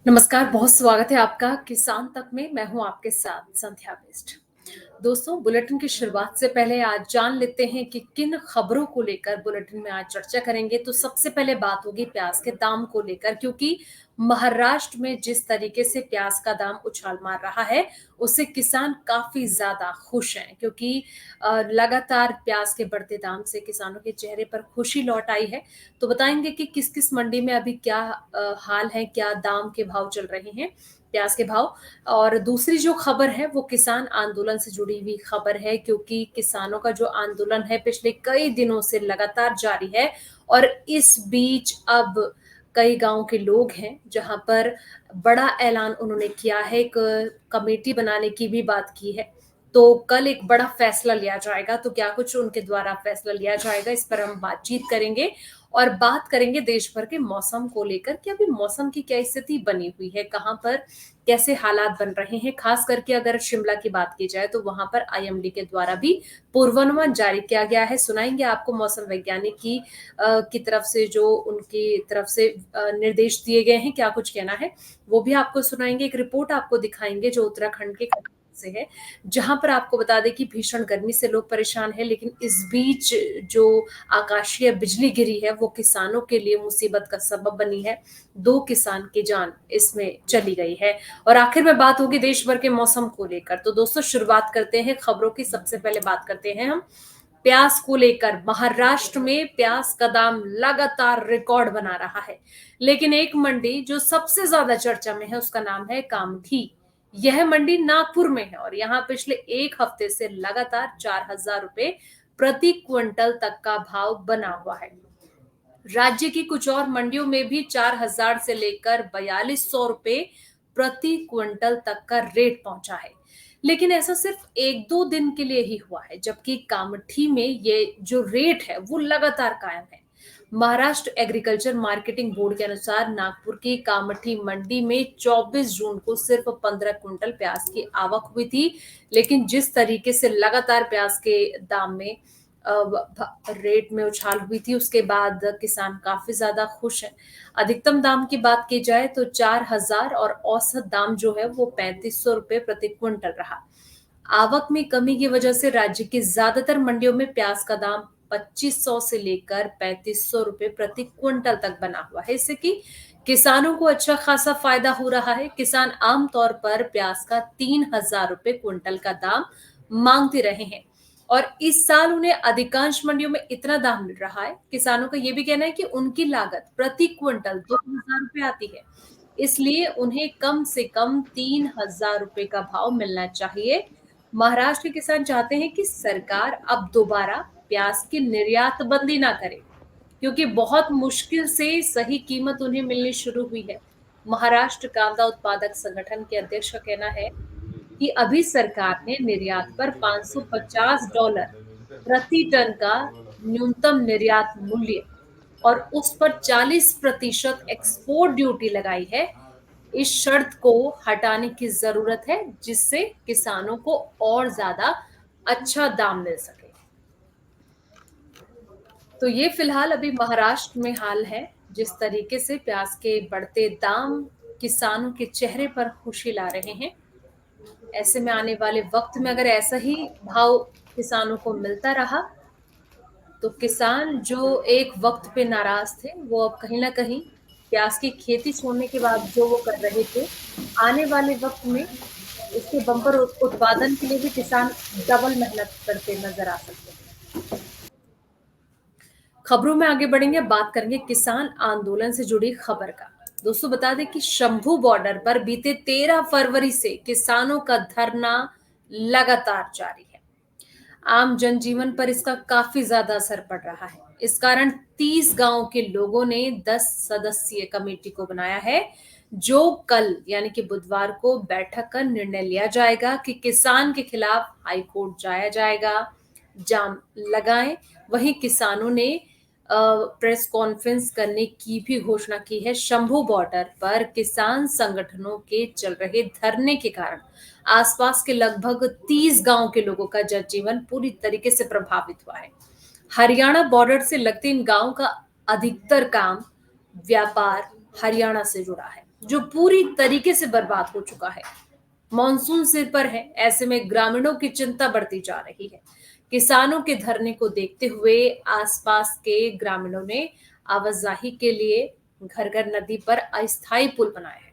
नमस्कार, बहुत स्वागत है आपका किसान तक में। मैं हूँ आपके साथ संध्या बेस्ट। दोस्तों, बुलेटिन की शुरुआत से पहले आज जान लेते हैं कि किन खबरों को लेकर बुलेटिन में आज चर्चा करेंगे। तो सबसे पहले बात होगी प्याज के दाम को लेकर, क्योंकि महाराष्ट्र में जिस तरीके से प्याज का दाम उछाल मार रहा है, उससे किसान काफी ज्यादा खुश हैं, क्योंकि लगातार प्याज के बढ़ते दाम से किसानों के चेहरे पर खुशी लौट आई है। तो बताएंगे कि किस किस मंडी में अभी क्या हाल है, क्या दाम के भाव चल रहे हैं, प्याज के भाव। और दूसरी जो खबर है वो किसान आंदोलन से जुड़ी हुई खबर है, क्योंकि किसानों का जो आंदोलन है पिछले कई दिनों से लगातार जारी है। और इस बीच अब कई गांव के लोग हैं जहां पर बड़ा ऐलान उन्होंने किया है, एक कमेटी बनाने की भी बात की है। तो कल एक बड़ा फैसला लिया जाएगा। तो क्या कुछ उनके द्वारा फैसला लिया जाएगा, इस पर हम बातचीत करेंगे। और बात करेंगे देश भर के मौसम को लेकर कि अभी मौसम की क्या स्थिति बनी हुई है, कहाँ पर कैसे हालात बन रहे हैं। खास करके अगर शिमला की बात की जाए तो वहां पर आईएमडी के द्वारा भी पूर्वानुमान जारी किया गया है। सुनाएंगे आपको मौसम वैज्ञानिक की तरफ से जो उनकी तरफ से निर्देश दिए गए हैं, क्या कुछ कहना है वो भी आपको सुनाएंगे। एक रिपोर्ट आपको दिखाएंगे जो उत्तराखंड के से है, जहां पर आपको बता दें कि भीषण गर्मी से लोग परेशान हैं, लेकिन इस बीच जो आकाशीय बिजली गिरी है वो किसानों के लिए मुसीबत का सबब बनी है। 2 किसान की जान इसमें चली गई है। और आखिर में बात होगी देश भर के मौसम को लेकर। तो दोस्तों, शुरुआत करते हैं खबरों की। सबसे पहले बात करते हैं हम प्याज को लेकर। महाराष्ट्र में प्याज का दाम लगातार रिकॉर्ड बना रहा है, लेकिन एक मंडी जो सबसे ज्यादा चर्चा में है उसका नाम है कामठी। यह मंडी नागपुर में है और यहाँ पिछले एक हफ्ते से लगातार 4,000 रुपए प्रति क्विंटल तक का भाव बना हुआ है। राज्य की कुछ और मंडियों में भी 4,000 से लेकर 4,200 रुपए प्रति क्विंटल तक का रेट पहुंचा है। लेकिन ऐसा सिर्फ एक दो दिन के लिए ही हुआ है, जबकि कामठी में ये जो रेट है वो लगातार कायम है। महाराष्ट्र एग्रीकल्चर मार्केटिंग बोर्ड के अनुसार नागपुर की कामठी मंडी में 24 जून को सिर्फ 15 क्विंटल प्याज की आवक हुई थी। लेकिन जिस तरीके से लगातार प्याज के दाम में रेट में उछाल हुई थी, उसके बाद किसान काफी ज्यादा खुश हैं। अधिकतम दाम की बात की जाए तो 4,000 और औसत दाम जो है वो 3,500 रुपए प्रति क्विंटल रहा। आवक में कमी की वजह से राज्य की ज्यादातर मंडियों में प्याज का दाम 2,500 से लेकर 3,500 रुपए प्रति क्विंटल तक बना हुआ है। इससे कि किसानों को अच्छा खासा फायदा हो रहा है। किसान आमतौर पर प्याज का 3,000 रुपए क्विंटल का दाम मांगते रहे हैं और इस साल उन्हें अधिकांश मंडियों में इतना दाम मिल रहा है। किसानों का यह भी कहना है कि उनकी लागत प्रति क्विंटल 2,000 रुपए आती है, इसलिए उन्हें कम से कम 3,000 रुपए का भाव मिलना चाहिए। महाराष्ट्र के किसान चाहते हैं कि सरकार अब दोबारा प्याज की निर्यात बंदी ना करे, क्योंकि बहुत मुश्किल से सही कीमत उन्हें मिलनी शुरू हुई है। महाराष्ट्र कांदा उत्पादक संगठन के अध्यक्ष का कहना है कि अभी सरकार ने निर्यात पर $550 प्रति टन का न्यूनतम निर्यात मूल्य और उस पर 40% एक्सपोर्ट ड्यूटी लगाई है। इस शर्त को हटाने की जरूरत है, जिससे किसानों को और ज्यादा अच्छा दाम मिल सके। तो ये फिलहाल अभी महाराष्ट्र में हाल है। जिस तरीके से प्याज के बढ़ते दाम किसानों के चेहरे पर खुशी ला रहे हैं, ऐसे में आने वाले वक्त में अगर ऐसा ही भाव किसानों को मिलता रहा तो किसान जो एक वक्त पे नाराज थे वो अब कहीं ना कहीं प्याज की खेती छोड़ने के बाद जो वो कर रहे थे, आने वाले वक्त में इसके बम्पर उत्पादन के लिए भी किसान डबल मेहनत करते नजर आ सकते हैं। खबरों में आगे बढ़ेंगे, बात करेंगे किसान आंदोलन से जुड़ी खबर का। दोस्तों, बता दें कि शंभू बॉर्डर पर बीते 13 फरवरी से किसानों का धरना लगातार जारी है। आम जनजीवन पर इसका काफी ज्यादा असर पड़ रहा है। इस कारण 30 गांव के लोगों ने 10 सदस्यीय कमेटी को बनाया है, जो कल यानी कि बुधवार को बैठक कर निर्णय लिया जाएगा कि किसान के खिलाफ हाई कोर्ट जाया जाएगा, जाम लगाएं। वहीं किसानों ने प्रेस कॉन्फ्रेंस करने की भी घोषणा की है। शंभू बॉर्डर पर किसान संगठनों के चल रहे धरने के कारण आसपास के लगभग 30 गांव के लोगों का जनजीवन पूरी तरीके से प्रभावित हुआ है। हरियाणा बॉर्डर से लगते इन गांव का अधिकतर काम व्यापार हरियाणा से जुड़ा है। जो पूरी तरीके से बर्बाद हो चुका है। मॉनसून सिर पर है, ऐसे में ग्रामीणों की चिंता बढ़ती जा रही है। किसानों के धरने को देखते हुए आसपास के ग्रामीणों ने आवाजाही के लिए घर घर नदी पर अस्थायी पुल बनाए हैं।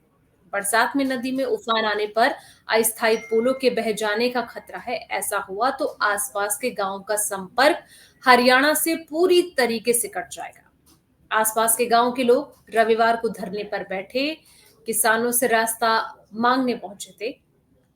बरसात में नदी में उफान आने पर अस्थायी पुलों के बह जाने का खतरा है। ऐसा हुआ तो आसपास के गांवों का संपर्क हरियाणा से पूरी तरीके से कट जाएगा। आसपास के गांव के लोग रविवार को धरने पर बैठे किसानों से रास्ता मांगने पहुंचे थे,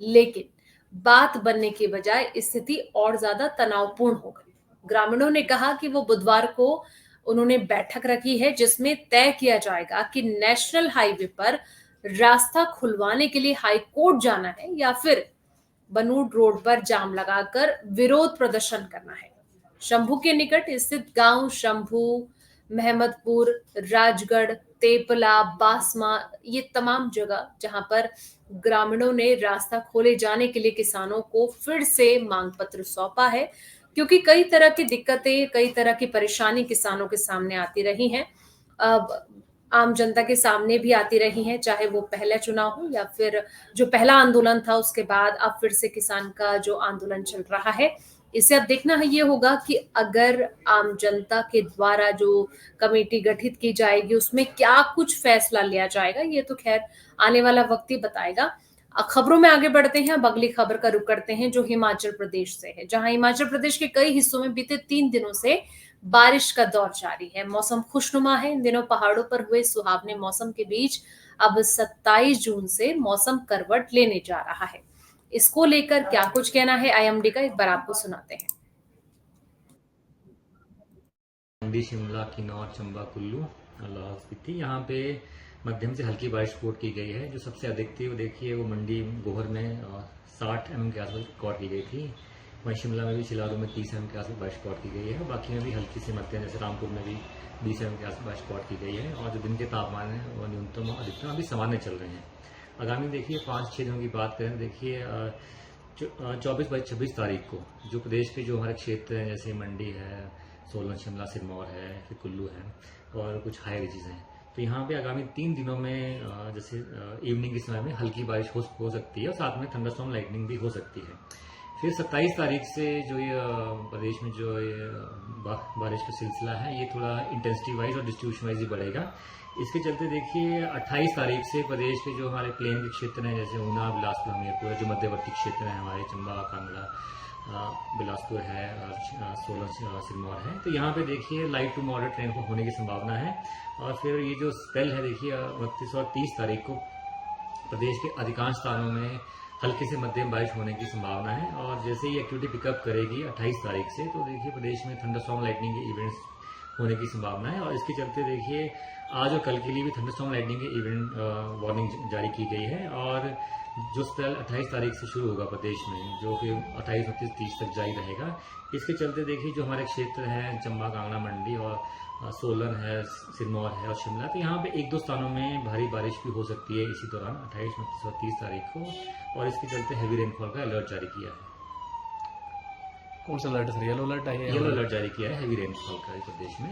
लेकिन बात बनने की बजाय स्थिति और ज्यादा तनावपूर्ण हो गई। ग्रामीणों ने कहा कि वो बुधवार को उन्होंने बैठक रखी है जिसमें तय किया जाएगा कि नेशनल हाईवे पर रास्ता खुलवाने के लिए हाई कोर्ट जाना है या फिर बनूड रोड पर जाम लगाकर विरोध प्रदर्शन करना है। शंभू के निकट स्थित गांव शंभू, महमदपुर, राजगढ़, तेपला, बासमा, ये तमाम जगह जहां पर ग्रामीणों ने रास्ता खोले जाने के लिए किसानों को फिर से मांग पत्र सौंपा है, क्योंकि कई तरह की दिक्कतें, कई तरह की परेशानी किसानों के सामने आती रही हैं। अब आम जनता के सामने भी आती रही हैं, चाहे वो पहला चुनाव हो या फिर जो पहला आंदोलन था उसके बाद अब फिर से किसान का जो आंदोलन चल रहा है। इससे अब देखना है ये होगा कि अगर आम जनता के द्वारा जो कमेटी गठित की जाएगी उसमें क्या कुछ फैसला लिया जाएगा, ये तो खैर आने वाला वक्त ही बताएगा। खबरों में आगे बढ़ते हैं। अब अगली खबर का रुख करते हैं जो हिमाचल प्रदेश से है, जहां हिमाचल प्रदेश के कई हिस्सों में बीते 3 दिनों से बारिश का दौर जारी है। मौसम खुशनुमा है। इन दिनों पहाड़ों पर हुए सुहावने मौसम के बीच अब 27 जून से मौसम करवट लेने जा रहा है। इसको लेकर क्या कुछ कहना है आईएमडी का, एक बार आपको सुनाते हैं। मंडी, शिमला, किन्नौर, चंबा, कुल्लू, लाहौल स्पीति, यहाँ पे मध्यम से हल्की बारिश रिकॉर्ड की गई है। जो सबसे अधिक थी वो देखिए वो मंडी गोहर में 60 mm के आसपास रिकॉर्ड की गई थी। वहीं शिमला में भी चिलारू में 30 mm के आसपास बारिश रिकॉर्ड की गई है। बाकी में भी हल्की से मध्यम, जैसे रामपुर में भी 20 mm के आसपास बारिश रिकॉर्ड की गई है। और जो दिन के तापमान है वो न्यूनतम और अधिकतम अभी सामान्य चल रहे हैं। आगामी देखिए 5-6 दिनों की बात करें, देखिए 24-26 तारीख को जो प्रदेश के जो हमारे क्षेत्र हैं, जैसे मंडी है, सोलन, शिमला, सिरमौर है, फिर कुल्लू है और कुछ हाई रिजेस हैं, तो यहाँ पे आगामी 3 दिनों में जैसे इवनिंग के समय में हल्की बारिश हो सकती है और साथ में थंडरस्टॉर्म लाइटनिंग भी हो सकती है। फिर 27 तारीख से जो ये प्रदेश में जो ये बारिश का सिलसिला है ये थोड़ा इंटेंसिटी वाइज और डिस्ट्रीब्यूशन वाइज ही बढ़ेगा। इसके चलते देखिए 28 तारीख से प्रदेश के जो हमारे प्लेन के क्षेत्र हैं, जैसे ऊना, बिलासपुर, हमीरपुर, जो मध्यवर्ती क्षेत्र हैं हमारे, चंबा, कांगड़ा, बिलासपुर है, सोलन, सिरमौर है, तो यहाँ पे देखिए लाइट टू मॉडरेट रेनफॉल होने की संभावना है। और फिर ये जो स्पेल है देखिए 29 और 30 तारीख को प्रदेश के अधिकांश स्थानों में हल्की से मध्यम बारिश होने की संभावना है। और जैसे ही एक्टिविटी पिकअप करेगी 28 तारीख से, तो देखिए प्रदेश में थंडरस्टॉर्म लाइटनिंग के इवेंट्स होने की संभावना है। और इसके चलते देखिए आज और कल के लिए भी थंडरस्टॉर्म लाइटनिंग के इवेंट वार्निंग जारी की गई है। और जो स्पेल 28 तारीख से शुरू होगा प्रदेश में, जो फिर 28, 29, 30 तक जारी रहेगा। इसके चलते देखिए जो हमारे क्षेत्र हैं चंबा, कांगड़ा, मंडी और सोलन है, सिरमौर है और शिमला, तो यहाँ पे 1-2 स्थानों में भारी बारिश भी हो सकती है इसी दौरान 28, 29 और 30 तारीख को। और इसके चलते हैवी रेनफॉल का अलर्ट जारी किया है। कौन सा अलर्ट सर? येलो अलर्ट है? येलो अलर्ट जारी किया है हैवी रेनफॉल का प्रदेश में।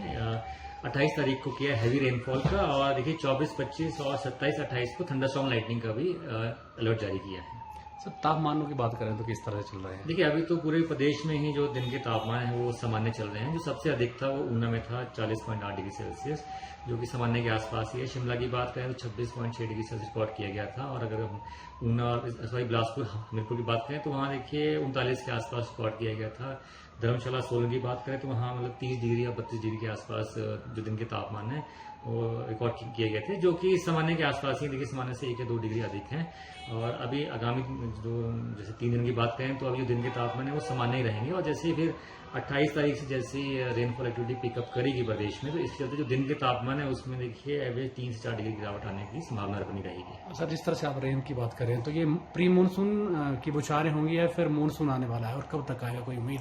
28 तारीख को किया है हैवी रेनफॉल का। और देखिए 24, 25 और 27, 28 को थंडरस्टॉर्म लाइटनिंग का भी अलर्ट जारी किया है। सर तापमानों की बात करें तो किस तरह से चल रहे हैं? देखिए अभी तो पूरे प्रदेश में ही जो दिन के तापमान है वो सामान्य चल रहे हैं। जो सबसे अधिक था वो ऊना में था 40.8 डिग्री सेल्सियस, जो कि सामान्य के आसपास ही है। शिमला की बात करें तो 26.6 डिग्री सेल्सियस रिकॉर्ड किया गया था। और अगर हम ऊना, सॉरी बिलासपुर, हमीरपुर की बात करें तो वहाँ देखिए 39 के आसपास रिकॉर्ड किया गया था। धर्मशाला, सोलन की बात करें तो वहाँ मतलब 30 डिग्री या 32 डिग्री के आसपास जो दिन के तापमान है वो रिकॉर्ड किए गए थे, जो कि सामान्य के आसपास ही, देखिए सामान्य से 1 या 2 डिग्री अधिक हैं। और अभी आगामी जो जैसे 3 दिन की बात करें तो अभी जो दिन के तापमान है वो सामान्य ही रहेंगे। और जैसे फिर 28 तारीख से जैसे रेनफॉल एक्टिविटी पिकअप करेगी प्रदेश में, तो इसके चलते जो दिन के तापमान है उसमें देखिए एवरेज 3 से 4 डिग्री गिरावट आने की संभावना बनी रहेगी। सर जिस तरह से आप रेन की बात करें तो ये प्री मानसून की बौछारें होंगी या फिर मानसून आने वाला है और कब तक आएगा, कोई उम्मीद?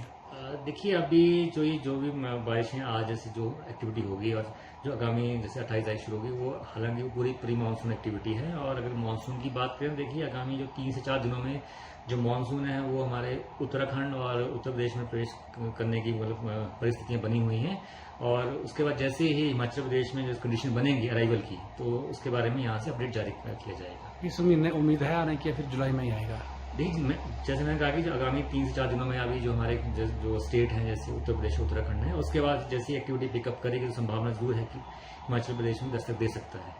देखिए अभी जो भी बारिश है आज जैसे जो एक्टिविटी होगी और जो आगामी जैसे 28 तारीख शुरू होगी वो हालांकि वो पूरी प्री मानसून एक्टिविटी है। और अगर मानसून की बात करें देखिए आगामी जो 3 से 4 दिनों में जो मानसून है वो हमारे उत्तराखंड और उत्तर प्रदेश में प्रवेश करने की मतलब परिस्थितियां बनी हुई हैं। और उसके बाद जैसे ही हिमाचल प्रदेश में जो कंडीशन बनेगी अराइवल की तो उसके बारे में यहाँ से अपडेट जारी किया जाएगा। इस महीने उम्मीद है आने की या फिर जुलाई में ही आएगा? देखिए जैसे मैंने कहा कि जो आगामी 3 से 4 दिनों में अभी जो हमारे जो स्टेट हैं जैसे उत्तर प्रदेश उत्तराखंड है उसके बाद जैसी एक्टिविटी पिकअप करेगी तो संभावना जरूर है कि हिमाचल प्रदेश में दस्तक दे सकता है।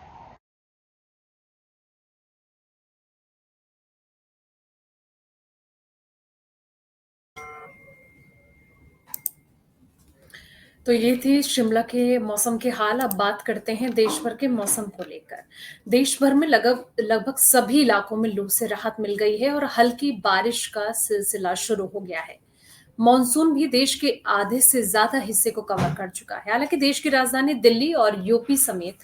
तो ये थी शिमला के मौसम के हाल। अब बात करते हैं देश भर के मौसम को लेकर। देश भर में लगभग सभी इलाकों में लू से राहत मिल गई है और हल्की बारिश का सिलसिला शुरू हो गया है। मॉनसून भी देश के आधे से ज्यादा हिस्से को कवर कर चुका है। हालांकि देश की राजधानी दिल्ली और यूपी समेत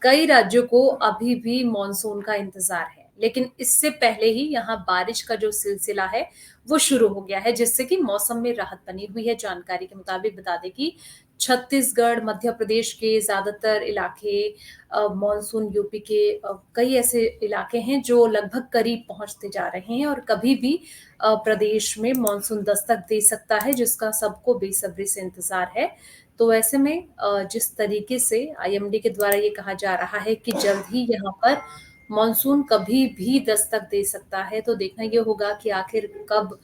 कई राज्यों को अभी भी मॉनसून का इंतजार है, लेकिन इससे पहले ही यहाँ बारिश का जो सिलसिला है वो शुरू हो गया है, जिससे कि मौसम में राहत बनी हुई है। जानकारी के मुताबिक बता दें कि छत्तीसगढ़, मध्य प्रदेश के ज्यादातर इलाके, मॉनसून यूपी के कई ऐसे इलाके हैं जो लगभग करीब पहुंचते जा रहे हैं और कभी भी प्रदेश में मॉनसून दस्तक दे सकता है, जिसका सबको बेसब्री से इंतजार है। तो ऐसे में जिस तरीके से आईएमडी के द्वारा ये कहा जा रहा है कि जल्द ही यहाँ पर मॉनसून कभी भी दस्तक दे सकता है, तो देखना ये होगा कि आखिर कब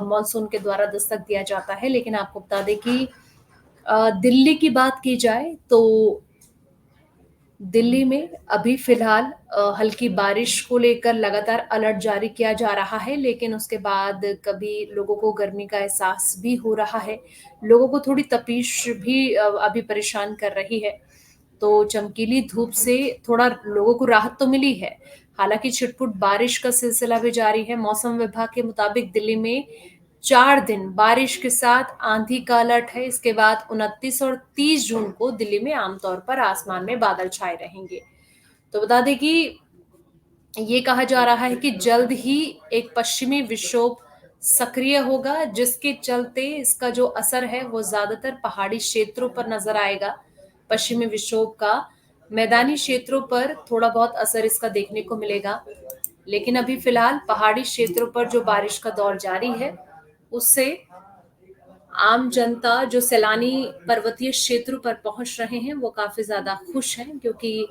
मॉनसून के द्वारा दस्तक दिया जाता है। लेकिन आपको बता दें कि दिल्ली की बात की जाए तो दिल्ली में अभी फिलहाल हल्की बारिश को लेकर लगातार अलर्ट जारी किया जा रहा है, लेकिन उसके बाद कभी लोगों को गर्मी का एहसास भी हो रहा है। लोगों को थोड़ी तपीश भी अभी परेशान कर रही है। तो चमकीली धूप से थोड़ा लोगों को राहत तो मिली है। हालांकि छिटपुट बारिश का सिलसिला भी जारी है। मौसम विभाग के मुताबिक दिल्ली में 4 दिन बारिश के साथ आंधी का अलर्ट है। इसके बाद 29 और 30 जून को दिल्ली में आमतौर पर आसमान में बादल छाए रहेंगे। तो बता दें कि ये कहा जा रहा है कि जल्द ही एक पश्चिमी विक्षोभ सक्रिय होगा, जिसके चलते इसका जो असर है वो ज्यादातर पहाड़ी क्षेत्रों पर नजर आएगा। पश्चिमी विक्षोभ का मैदानी क्षेत्रों पर थोड़ा बहुत असर इसका देखने को मिलेगा, लेकिन अभी फिलहाल पहाड़ी क्षेत्रों पर जो बारिश का दौर जारी है उससे आम जनता, जो सैलानी पर्वतीय क्षेत्रों पर पहुंच रहे हैं, वो काफी ज्यादा खुश हैं, क्योंकि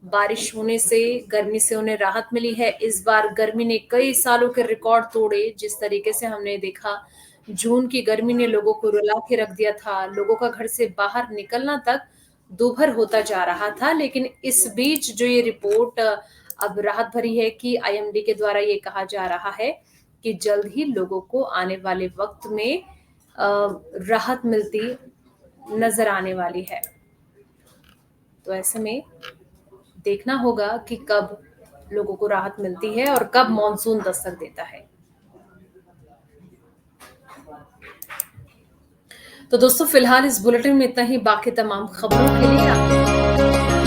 बारिश होने से गर्मी से उन्हें राहत मिली है। इस बार गर्मी ने कई सालों के रिकॉर्ड तोड़े। जिस तरीके से हमने देखा, जून की गर्मी ने लोगों को रुला के रख दिया था। लोगों का घर से बाहर निकलना तक दूभर होता जा रहा था। लेकिन इस बीच जो ये रिपोर्ट अब राहत भरी है कि आईएमडी के द्वारा ये कहा जा रहा है कि जल्द ही लोगों को आने वाले वक्त में राहत मिलती नजर आने वाली है। तो ऐसे में देखना होगा कि कब लोगों को राहत मिलती है और कब मॉनसून दस्तक देता है। तो दोस्तों फिलहाल इस बुलेटिन में इतना ही। बाकी तमाम खबरों के लिए आप